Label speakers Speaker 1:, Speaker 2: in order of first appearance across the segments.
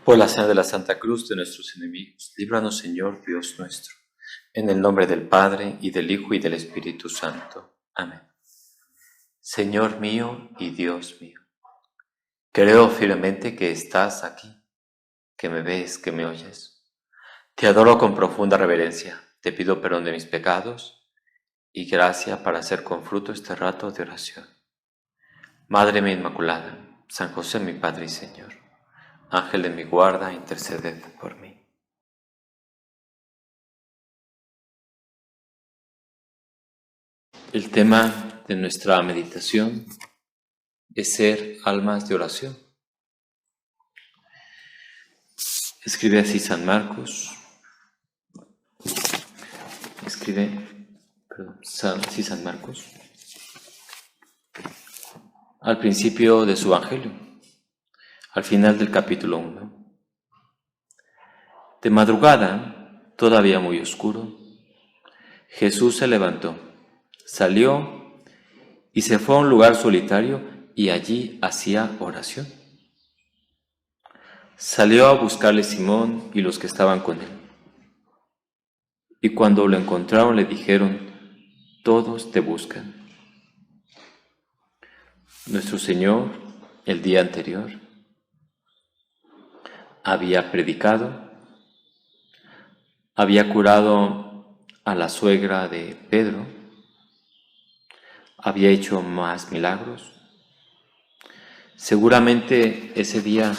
Speaker 1: Por la señal de la Santa Cruz de nuestros enemigos, líbranos, Señor Dios nuestro, en el nombre del Padre, y del Hijo, y del Espíritu Santo. Amén. Señor mío y Dios mío, creo firmemente que estás aquí, que me ves, que me oyes. Te adoro con profunda reverencia, te pido perdón de mis pecados y gracia para hacer con fruto este rato de oración. Madre mía Inmaculada, San José mi Padre y Señor, Ángel de mi guarda, interceded por mí. El tema de nuestra meditación es ser almas de oración. Escribe así San Marcos, San Marcos, al principio de su Evangelio, al final del capítulo 1. De madrugada, todavía muy oscuro, Jesús se levantó, salió y se fue a un lugar solitario y allí hacía oración. Salió a buscarle Simón y los que estaban con él. Y cuando lo encontraron le dijeron: todos te buscan. Nuestro Señor, el día anterior, había predicado, había curado a la suegra de Pedro, había hecho más milagros. Seguramente ese día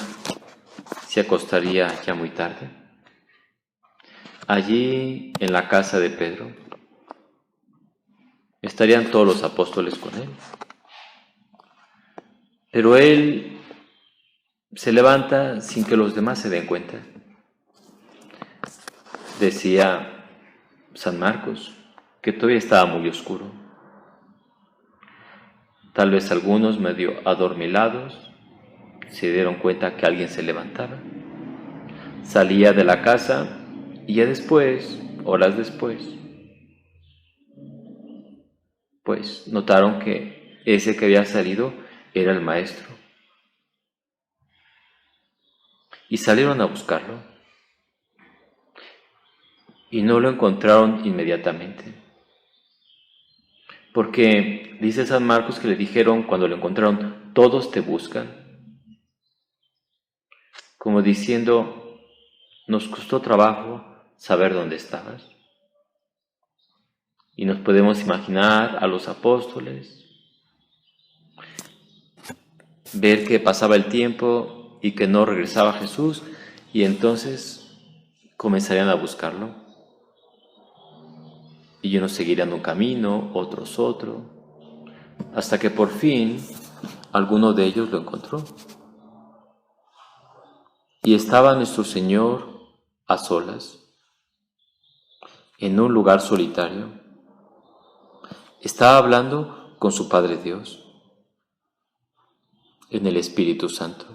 Speaker 1: se acostaría ya muy tarde. Allí en la casa de Pedro estarían todos los apóstoles con él. Pero él se levanta sin que los demás se den cuenta. Decía San Marcos que todavía estaba muy oscuro. Tal vez algunos medio adormilados se dieron cuenta que alguien se levantaba. Salía de la casa y ya después, horas después, pues notaron que ese que había salido era el maestro. Y salieron a buscarlo. Y no lo encontraron inmediatamente. Porque dice San Marcos que le dijeron cuando lo encontraron: todos te buscan. Como diciendo: nos costó trabajo saber dónde estabas. Y nos podemos imaginar a los apóstoles, ver que pasaba el tiempo y que no regresaba Jesús, y entonces comenzarían a buscarlo. Y unos seguirían un camino, otros otro, hasta que por fin alguno de ellos lo encontró. Y estaba nuestro Señor a solas, en un lugar solitario. Estaba hablando con su Padre Dios, en el Espíritu Santo.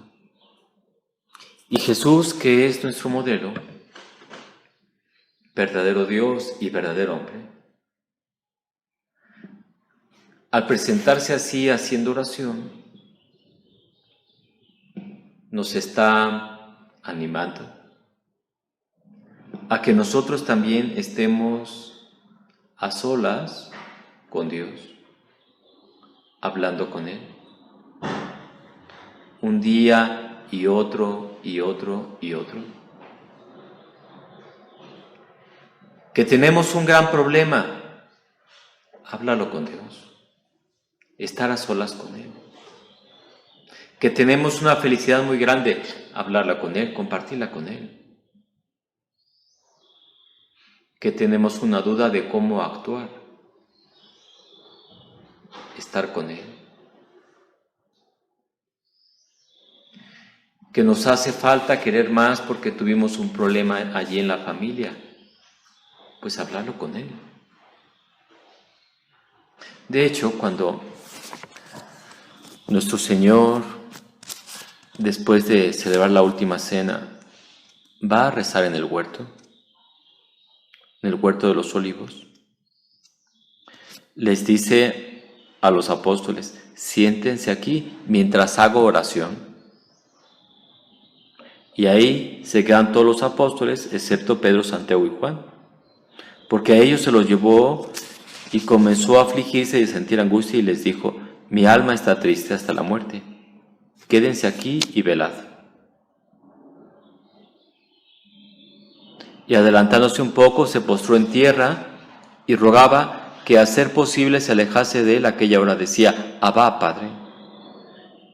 Speaker 1: Y Jesús, que es nuestro modelo, verdadero Dios y verdadero hombre, al presentarse así haciendo oración, nos está animando a que nosotros también estemos a solas con Dios, hablando con Él. Un día y otro y otro y otro. Que tenemos un gran problema, háblalo con Dios, estar a solas con Él. Que tenemos una felicidad muy grande, hablarla con Él, compartirla con Él. Que tenemos una duda de cómo actuar, estar con Él. Que nos hace falta querer más porque tuvimos un problema allí en la familia, pues hablarlo con Él. De hecho, cuando nuestro Señor, después de celebrar la última cena, va a rezar en el huerto de los Olivos, les dice a los apóstoles: siéntense aquí mientras hago oración. Y ahí se quedan todos los apóstoles, excepto Pedro, Santiago y Juan, porque a ellos se los llevó y comenzó a afligirse y a sentir angustia y les dijo: mi alma está triste hasta la muerte, quédense aquí y velad. Y adelantándose un poco, se postró en tierra y rogaba que a ser posible se alejase de él aquella hora. Decía: Abba, Padre,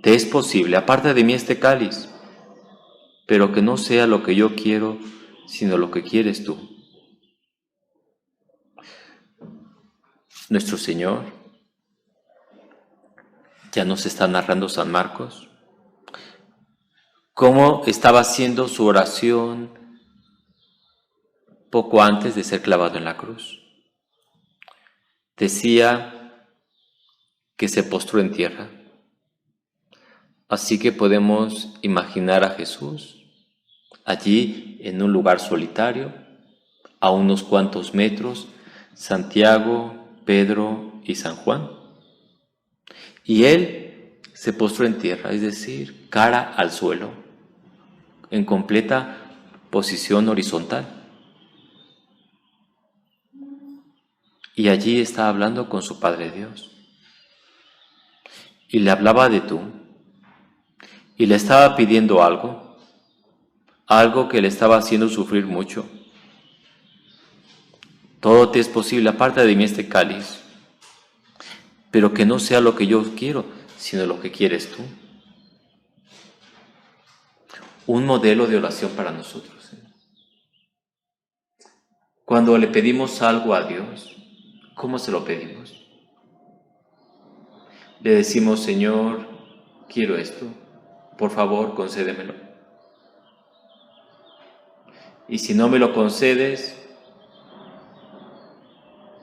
Speaker 1: te es posible, aparta de mí este cáliz, pero que no sea lo que yo quiero, sino lo que quieres tú. Nuestro Señor ya nos está narrando San Marcos cómo estaba haciendo su oración poco antes de ser clavado en la cruz. Decía que se postró en tierra. Así que podemos imaginar a Jesús allí en un lugar solitario, a unos cuantos metros, Santiago, Pedro y San Juan. Y él se postró en tierra, es decir, cara al suelo, en completa posición horizontal. Y allí estaba hablando con su Padre Dios. Y le hablaba de tú. Y le estaba pidiendo algo que le estaba haciendo sufrir mucho. Todo te es posible, aparta de mí este cáliz, pero que no sea lo que yo quiero, sino lo que quieres tú. Un modelo de oración para nosotros. Cuando le pedimos algo a Dios, ¿cómo se lo pedimos? Le decimos: Señor, quiero esto, por favor, concédemelo. Y si no me lo concedes,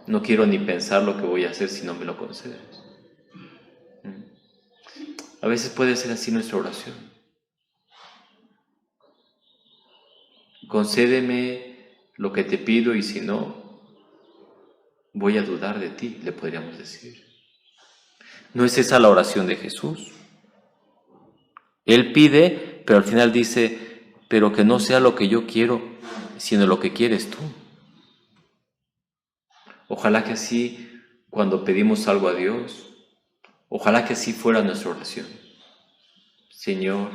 Speaker 1: no quiero ni pensar lo que voy a hacer si no me lo concedes. A veces puede ser así nuestra oración. Concédeme lo que te pido y si no, voy a dudar de ti, le podríamos decir. ¿No es esa la oración de Jesús? Él pide, pero al final dice: pero que no sea lo que yo quiero, sino lo que quieres tú. Ojalá que así, cuando pedimos algo a Dios, ojalá que así fuera nuestra oración. Señor,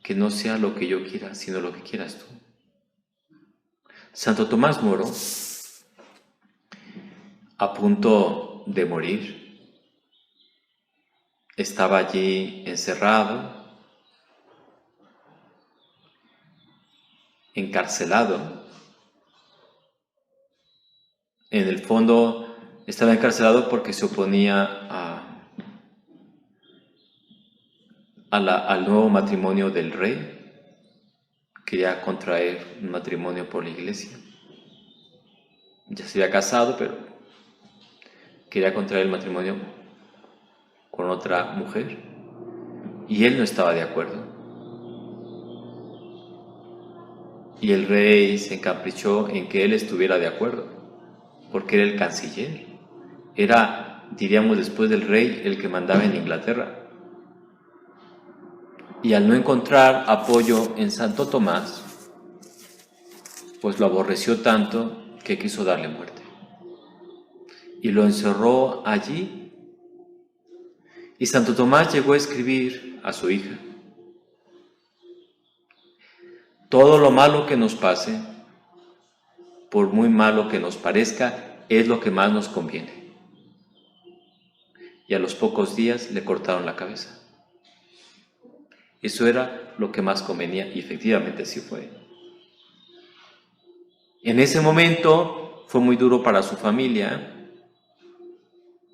Speaker 1: que no sea lo que yo quiera, sino lo que quieras tú. Santo Tomás Moro, a punto de morir, estaba allí encerrado, encarcelado. En el fondo estaba encarcelado porque se oponía al nuevo matrimonio del rey. Quería contraer un matrimonio por la iglesia. Ya se había casado, pero quería contraer el matrimonio con otra mujer. Y él no estaba de acuerdo. Y el rey se encaprichó en que él estuviera de acuerdo, porque era el canciller. Era, diríamos, después del rey, el que mandaba en Inglaterra. Y al no encontrar apoyo en Santo Tomás, pues lo aborreció tanto que quiso darle muerte. Y lo encerró allí. Y Santo Tomás llegó a escribir a su hija: todo lo malo que nos pase, por muy malo que nos parezca, es lo que más nos conviene. Y a los pocos días le cortaron la cabeza. Eso era lo que más convenía, y efectivamente así fue. En ese momento fue muy duro para su familia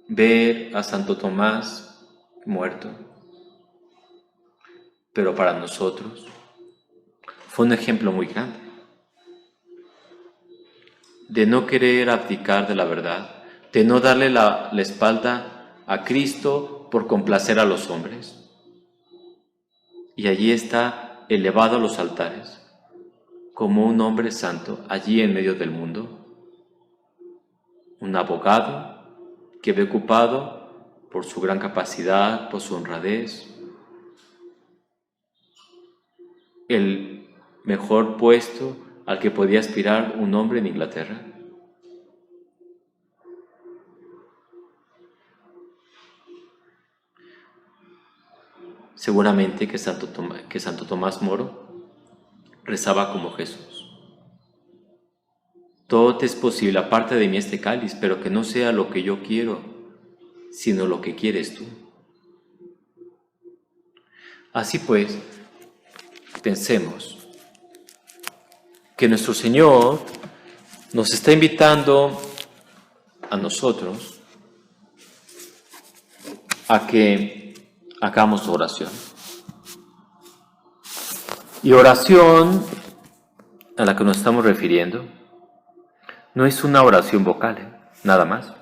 Speaker 1: ver a Santo Tomás muerto, pero para nosotros fue un ejemplo muy grande de no querer abdicar de la verdad, de no darle la espalda a Cristo por complacer a los hombres. Y allí está elevado a los altares, como un hombre santo, allí en medio del mundo. Un abogado que ve ocupado por su gran capacidad, por su honradez, el mejor puesto al que podía aspirar un hombre en Inglaterra. Seguramente que Santo Tomás Moro rezaba como Jesús. Todo te es posible, aparte de mí este cáliz, pero que no sea lo que yo quiero, sino lo que quieres tú. Así pues, pensemos que nuestro Señor nos está invitando a nosotros a que hagamos oración. Y oración a la que nos estamos refiriendo no es una oración vocal, nada más.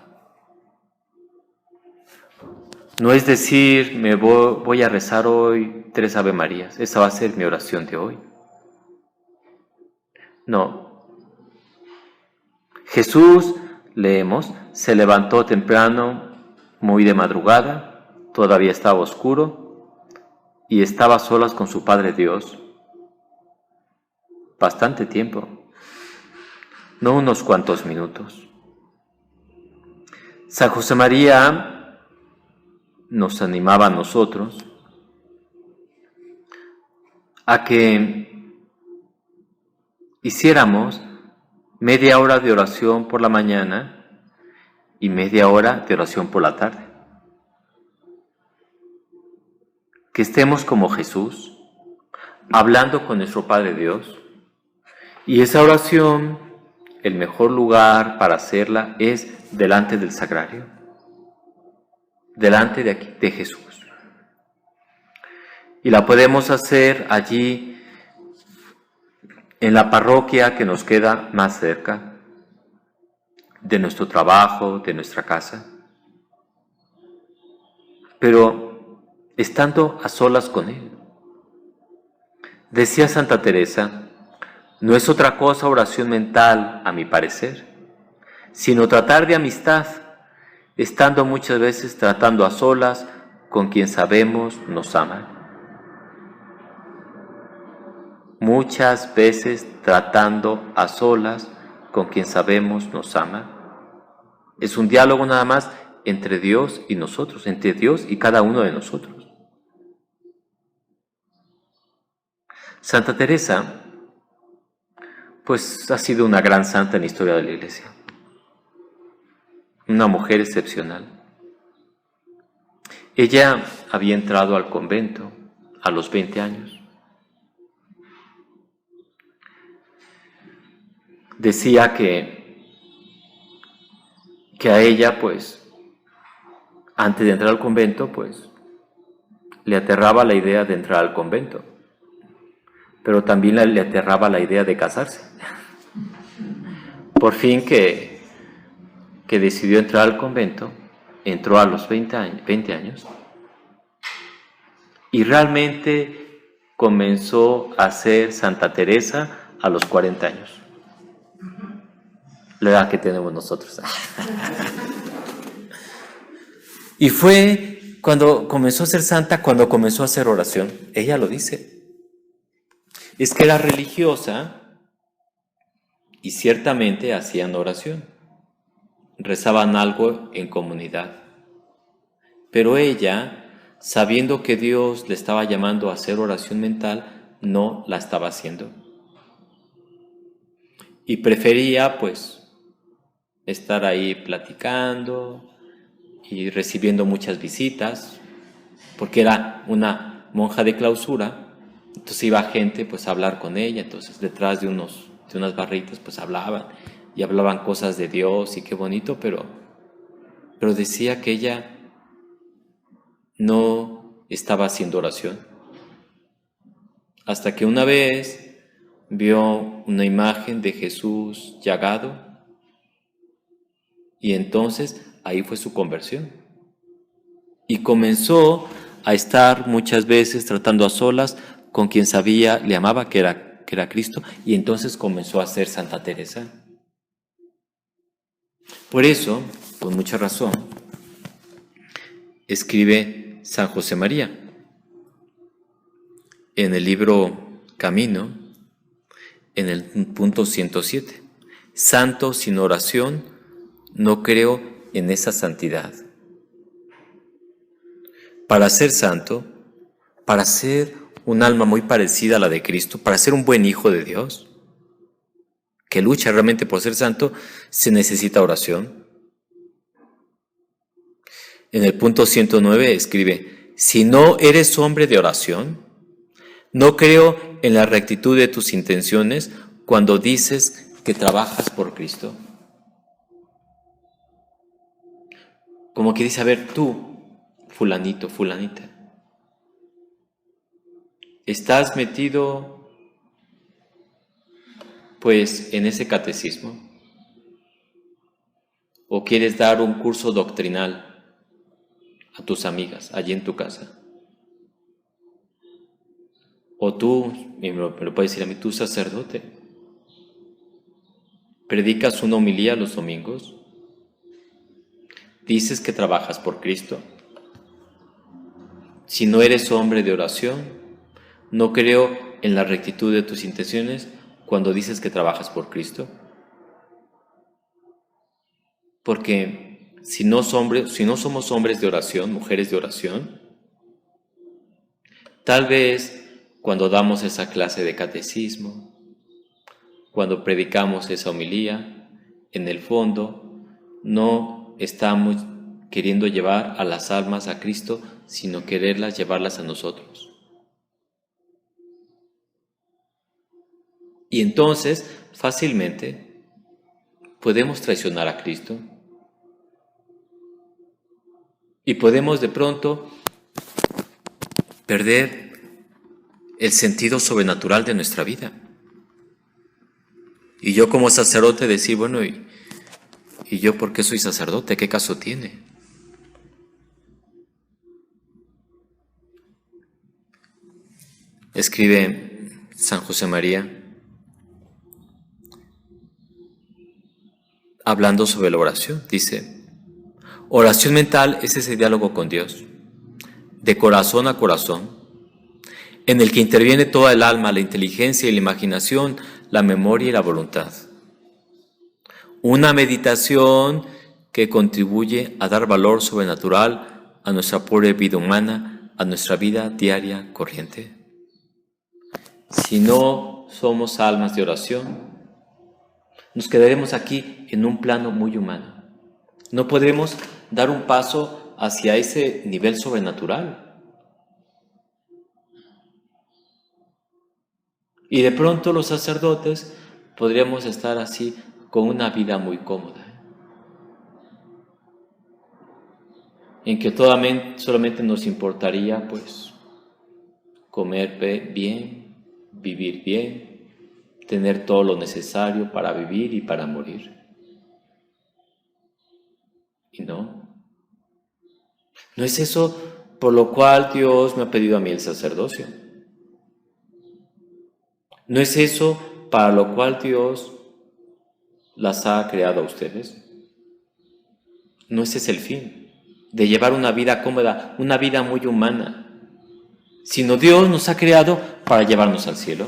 Speaker 1: No es decir, voy a rezar hoy 3 Ave Marías, esa va a ser mi oración de hoy. No. Jesús, leemos, se levantó temprano, muy de madrugada, todavía estaba oscuro, y estaba a solas con su Padre Dios. Bastante tiempo, no unos cuantos minutos. San José María nos animaba a nosotros a que hiciéramos media hora de oración por la mañana y media hora de oración por la tarde. Que estemos como Jesús, hablando con nuestro Padre Dios. Y esa oración, el mejor lugar para hacerla es delante del sagrario, delante de Jesús. Y la podemos hacer allí en la parroquia que nos queda más cerca de nuestro trabajo, de nuestra casa. Pero estando a solas con Él. Decía Santa Teresa, no es otra cosa oración mental, a mi parecer, sino tratar de amistad, estando muchas veces tratando a solas con quien sabemos nos ama. Muchas veces tratando a solas con quien sabemos nos ama. Es un diálogo nada más entre Dios y nosotros, entre Dios y cada uno de nosotros. Santa Teresa, pues ha sido una gran santa en la historia de la Iglesia. Una mujer excepcional. Ella había entrado al convento a los 20 años. Decía que a ella, pues, antes de entrar al convento, pues, le aterraba la idea de entrar al convento, pero también le aterraba la idea de casarse. Por fin que decidió entrar al convento, entró a los 20 años y realmente comenzó a ser Santa Teresa a los 40 años. La edad que tenemos nosotros. Y fue cuando comenzó a ser santa, cuando comenzó a hacer oración. Ella lo dice. Es que era religiosa y ciertamente hacían oración. Rezaban algo en comunidad. Pero ella, sabiendo que Dios le estaba llamando a hacer oración mental, no la estaba haciendo. Y prefería, pues, estar ahí platicando y recibiendo muchas visitas, porque era una monja de clausura, entonces iba gente pues a hablar con ella, entonces detrás de unas barritas pues hablaban cosas de Dios y qué bonito, pero decía que ella no estaba haciendo oración, hasta que una vez vio una imagen de Jesús llagado. Y entonces ahí fue su conversión. Y comenzó a estar muchas veces tratando a solas con quien sabía, le amaba, que era Cristo, y entonces comenzó a ser Santa Teresa. Por eso, con mucha razón, escribe San José María en el libro Camino, en el punto 107. Santo sin oración, no creo en esa santidad. Para ser santo, para ser un alma muy parecida a la de Cristo, para ser un buen hijo de Dios, que lucha realmente por ser santo, se necesita oración. En el punto 109 escribe: si no eres hombre de oración, no creo en la rectitud de tus intenciones cuando dices que trabajas por Cristo. Como que dice, a ver, tú, fulanito, fulanita, ¿estás metido pues en ese catecismo? ¿O quieres dar un curso doctrinal a tus amigas allí en tu casa? O tú, me lo puedes decir a mí, tú sacerdote, ¿predicas una homilía los domingos? ¿Dices que trabajas por Cristo? Si no eres hombre de oración, no creo en la rectitud de tus intenciones cuando dices que trabajas por Cristo. Porque si no somos hombres de oración, mujeres de oración, tal vez cuando damos esa clase de catecismo, cuando predicamos esa homilía, en el fondo no estamos queriendo llevar a las almas a Cristo, sino quererlas llevarlas a nosotros. Y entonces, fácilmente, podemos traicionar a Cristo y podemos de pronto perder el sentido sobrenatural de nuestra vida. Y yo como sacerdote decir, bueno, ¿y yo por qué soy sacerdote? ¿Qué caso tiene? Escribe San José María, hablando sobre la oración, dice: oración mental es ese diálogo con Dios, de corazón a corazón, en el que interviene toda el alma, la inteligencia y la imaginación, la memoria y la voluntad. Una meditación que contribuye a dar valor sobrenatural a nuestra pobre vida humana, a nuestra vida diaria corriente. Si no somos almas de oración, nos quedaremos aquí en un plano muy humano. No podremos dar un paso hacia ese nivel sobrenatural. Y de pronto los sacerdotes podríamos estar así con una vida muy cómoda, en que solamente nos importaría pues comer bien, vivir bien, tener todo lo necesario para vivir y para morir. Y no es eso por lo cual Dios me ha pedido a mí el sacerdocio. No es eso para lo cual Dios las ha creado a ustedes. No ese es el fin, de llevar una vida cómoda, una vida muy humana, sino Dios nos ha creado para llevarnos al cielo.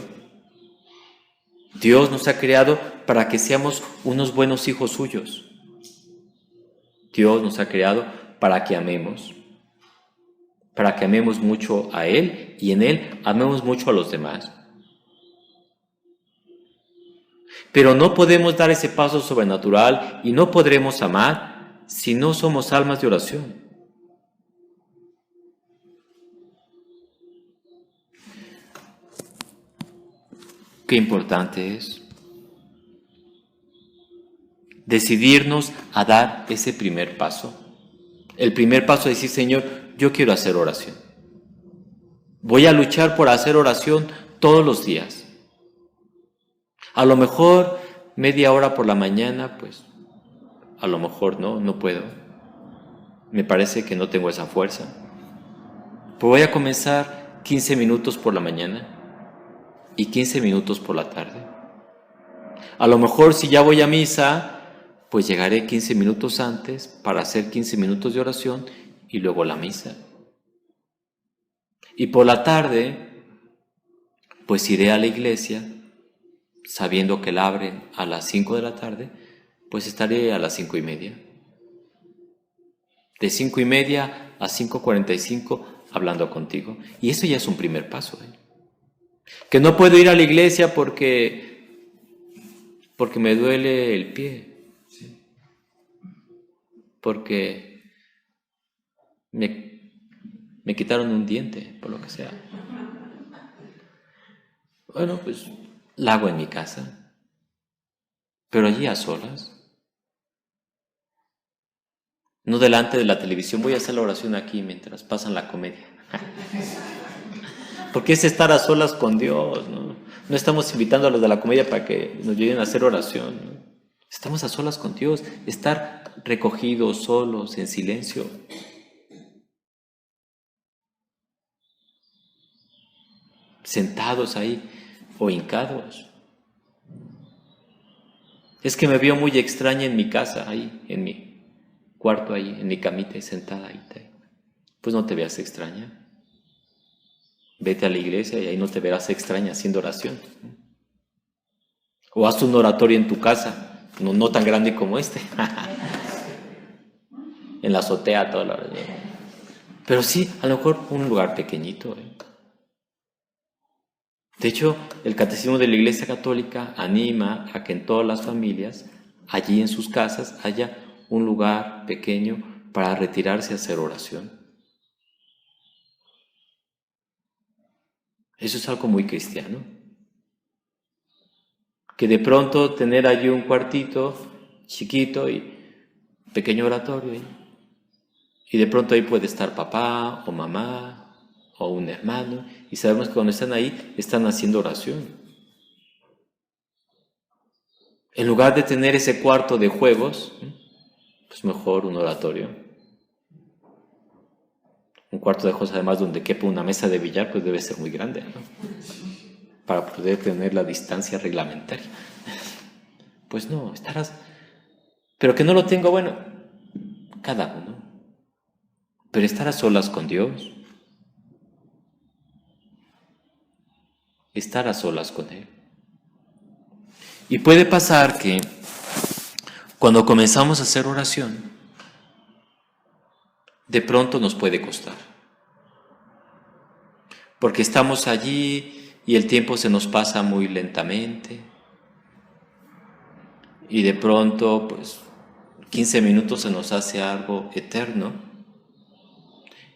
Speaker 1: Dios nos ha creado para que seamos unos buenos hijos suyos. Dios nos ha creado para que amemos mucho a Él y en Él amemos mucho a los demás. Pero no podemos dar ese paso sobrenatural y no podremos amar si no somos almas de oración. Qué importante es decidirnos a dar ese primer paso. El primer paso es decir, Señor, yo quiero hacer oración. Voy a luchar por hacer oración todos los días. A lo mejor media hora por la mañana, pues a lo mejor no puedo. Me parece que no tengo esa fuerza. Pero voy a comenzar 15 minutos por la mañana y 15 minutos por la tarde. A lo mejor si ya voy a misa, pues llegaré 15 minutos antes para hacer 15 minutos de oración y luego la misa. Y por la tarde, pues iré a la iglesia sabiendo que la abren a las 5 de la tarde, pues estaré a las 5:30. De 5:30 a 5:45 hablando contigo. Y eso ya es un primer paso. Que no puedo ir a la iglesia porque me duele el pie. Porque me quitaron un diente, por lo que sea. Bueno, pues la hago en mi casa, pero allí a solas. No delante de la televisión, voy a hacer la oración aquí mientras pasan la comedia. Porque es estar a solas con Dios, ¿no? No estamos invitando a los de la comedia para que nos lleguen a hacer oración, ¿no? Estamos a solas con Dios, estar recogidos, solos, en silencio. Sentados ahí o hincados. Es que me veo muy extraña en mi casa, ahí, en mi cuarto, ahí, en mi camita, sentada ahí. Pues no te veas extraña. Vete a la iglesia y ahí no te verás extraña haciendo oración. O haz un oratorio en tu casa, no tan grande como este. En la azotea toda la hora. Pero sí, a lo mejor un lugar pequeñito. De hecho, el Catecismo de la Iglesia Católica anima a que en todas las familias, allí en sus casas, haya un lugar pequeño para retirarse a hacer oración. Eso es algo muy cristiano. Que de pronto tener allí un cuartito chiquito y pequeño oratorio y de pronto ahí puede estar papá o mamá o un hermano y sabemos que cuando están ahí están haciendo oración. En lugar de tener ese cuarto de juegos, pues mejor un oratorio. Un cuarto de juegos además donde quepa una mesa de billar pues debe ser muy grande, ¿no? Para poder tener la distancia reglamentaria. Pues no, estarás... Pero que no lo tengo, bueno, cada uno. Pero estar a solas con Dios. Estar a solas con Él. Y puede pasar que cuando comenzamos a hacer oración, de pronto nos puede costar. Porque estamos allí y el tiempo se nos pasa muy lentamente. Y de pronto, pues, 15 minutos se nos hace algo eterno.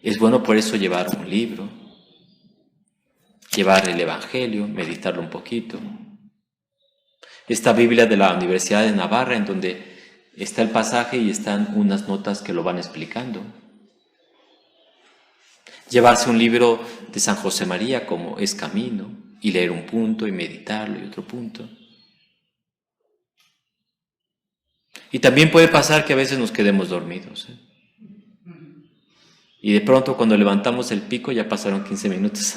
Speaker 1: Es bueno por eso llevar un libro, llevar el Evangelio, meditarlo un poquito. Esta Biblia de la Universidad de Navarra, en donde está el pasaje y están unas notas que lo van explicando. Llevarse un libro de San José María como Es Camino y leer un punto y meditarlo y otro punto. Y también puede pasar que a veces nos quedemos dormidos. Y de pronto cuando levantamos el pico ya pasaron 15 minutos.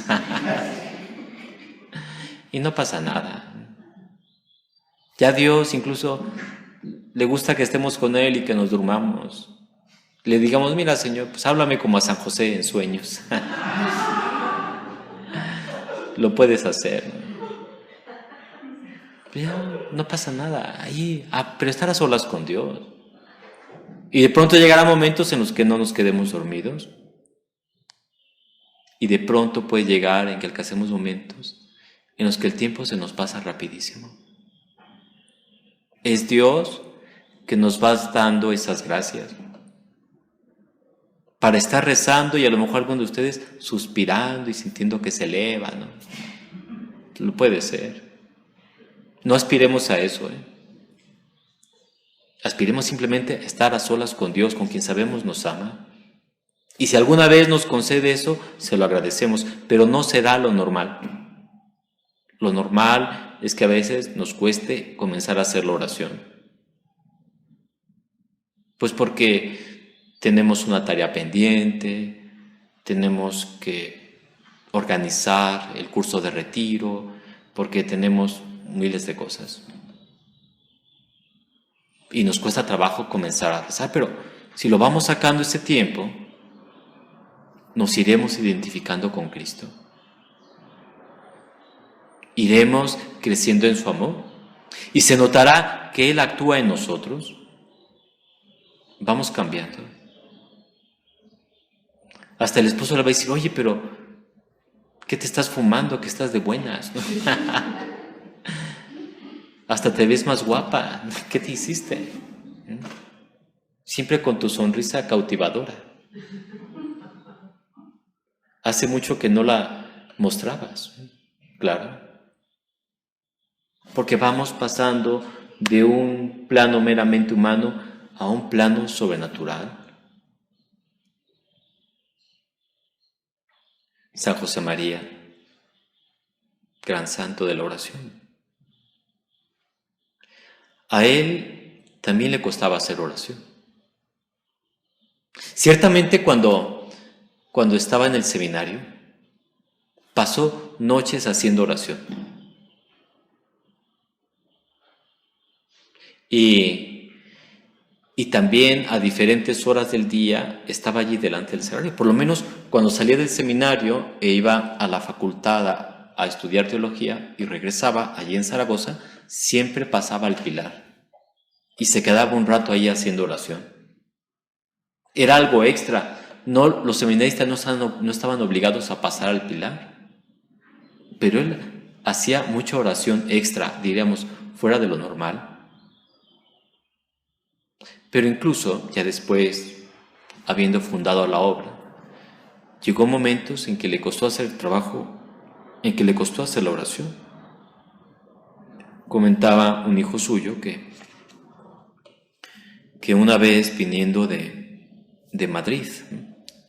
Speaker 1: Y no pasa nada. Ya Dios incluso le gusta que estemos con Él y que nos durmamos. Le digamos, mira Señor, pues háblame como a San José en sueños. Lo puedes hacer. Ya, no pasa nada. Ahí, pero estar a solas con Dios. Y de pronto llegará momentos en los que no nos quedemos dormidos. Y de pronto puede llegar en que alcancemos momentos en los que el tiempo se nos pasa rapidísimo. Es Dios que nos va dando esas gracias para estar rezando y a lo mejor algunos de ustedes suspirando y sintiendo que se eleva, ¿no? Lo puede ser. No aspiremos a eso, Aspiremos simplemente a estar a solas con Dios, con quien sabemos nos ama. Y si alguna vez nos concede eso, se lo agradecemos, pero no será lo normal. Lo normal es que a veces nos cueste comenzar a hacer la oración. Pues porque tenemos una tarea pendiente, tenemos que organizar el curso de retiro, porque tenemos miles de cosas. Y nos cuesta trabajo comenzar a rezar, pero si lo vamos sacando ese tiempo, nos iremos identificando con Cristo. Iremos creciendo en su amor. Y se notará que Él actúa en nosotros. Vamos cambiando. Hasta el esposo le va a decir, oye, pero ¿qué te estás fumando? ¿Que estás de buenas? ¿No? Hasta te ves más guapa. ¿Qué te hiciste? Siempre con tu sonrisa cautivadora. Hace mucho que no la mostrabas. Claro. Porque vamos pasando de un plano meramente humano a un plano sobrenatural. San José María, gran santo de la oración. A él también le costaba hacer oración. Ciertamente cuando estaba en el seminario, pasó noches haciendo oración. Y también a diferentes horas del día estaba allí delante del sagrario. Por lo menos cuando salía del seminario e iba a la facultad a estudiar teología y regresaba allí en Zaragoza, siempre pasaba al Pilar y se quedaba un rato ahí haciendo oración. Era algo extra. No, los seminaristas no estaban obligados a pasar al Pilar, pero él hacía mucha oración extra, diríamos, fuera de lo normal. Pero incluso, ya después, habiendo fundado la obra, llegó momentos en que le costó hacer el trabajo, en que le costó hacer la oración. Comentaba un hijo suyo que una vez viniendo de Madrid,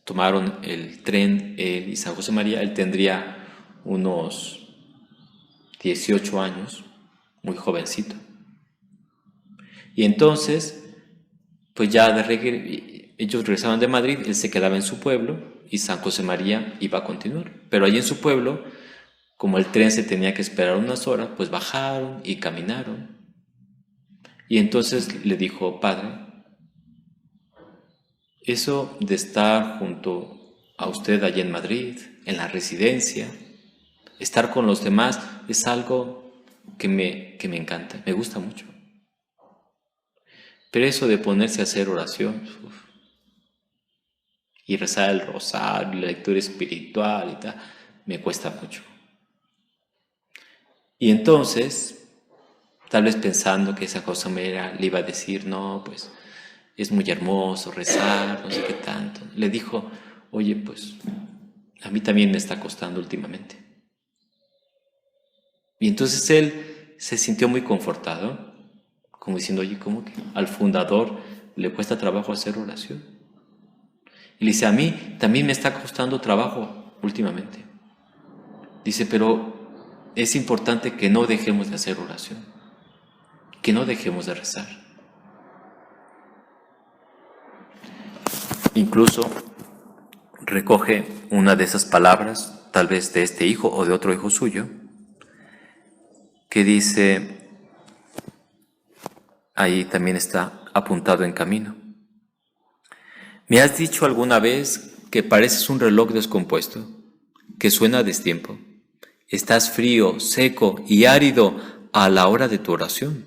Speaker 1: tomaron el tren, él y San José María. Él tendría unos 18 años, muy jovencito. Y entonces, pues ya ellos regresaban de Madrid, él se quedaba en su pueblo y San José María iba a continuar. Pero allí en su pueblo, como el tren se tenía que esperar unas horas, pues bajaron y caminaron. Y entonces le dijo, padre, eso de estar junto a usted allí en Madrid, en la residencia, estar con los demás, es algo que me encanta, me gusta mucho. Pero eso de ponerse a hacer oración y rezar el rosario, la lectura espiritual y tal, me cuesta mucho. Y entonces, tal vez pensando que esa cosa le iba a decir, no, pues es muy hermoso rezar, no sé qué tanto, le dijo, oye, pues a mí también me está costando últimamente. Y entonces él se sintió muy confortado, como diciendo, oye, ¿cómo que al fundador le cuesta trabajo hacer oración? Y le dice, a mí también me está costando trabajo últimamente. Dice, pero es importante que no dejemos de hacer oración, que no dejemos de rezar. Incluso recoge una de esas palabras, tal vez de este hijo o de otro hijo suyo, que dice, ahí también está apuntado en camino. ¿Me has dicho alguna vez que pareces un reloj descompuesto, que suena a destiempo? Estás frío, seco y árido a la hora de tu oración.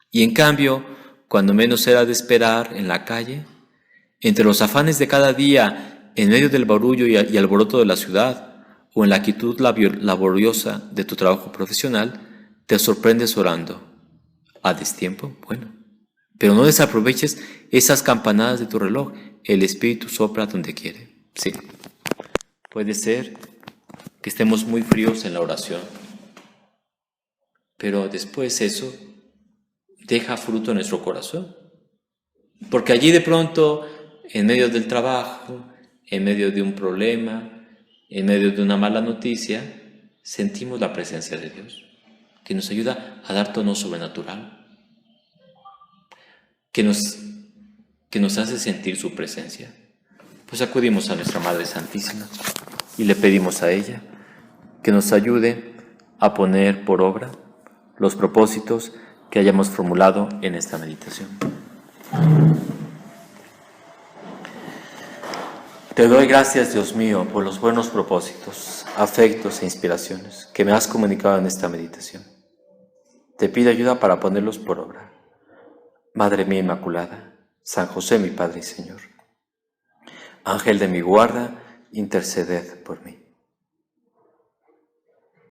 Speaker 1: Y en cambio, cuando menos era de esperar en la calle, entre los afanes de cada día, en medio del barullo y alboroto de la ciudad, o en la quietud laboriosa de tu trabajo profesional, te sorprendes orando. ¿A destiempo? Bueno. Pero no desaproveches esas campanadas de tu reloj. El Espíritu sopla donde quiere. Sí. Puede ser que estemos muy fríos en la oración, pero después eso deja fruto en nuestro corazón. Porque allí de pronto, en medio del trabajo, en medio de un problema, en medio de una mala noticia, sentimos la presencia de Dios, que nos ayuda a dar tono sobrenatural, que nos hace sentir su presencia. Pues acudimos a nuestra Madre Santísima y le pedimos a ella que nos ayude a poner por obra los propósitos que hayamos formulado en esta meditación. Te doy gracias, Dios mío, por los buenos propósitos, afectos e inspiraciones que me has comunicado en esta meditación. te pido ayuda para ponerlos por obra. Madre mía Inmaculada, San José mi Padre y Señor, Ángel de mi guarda, interceded por mí.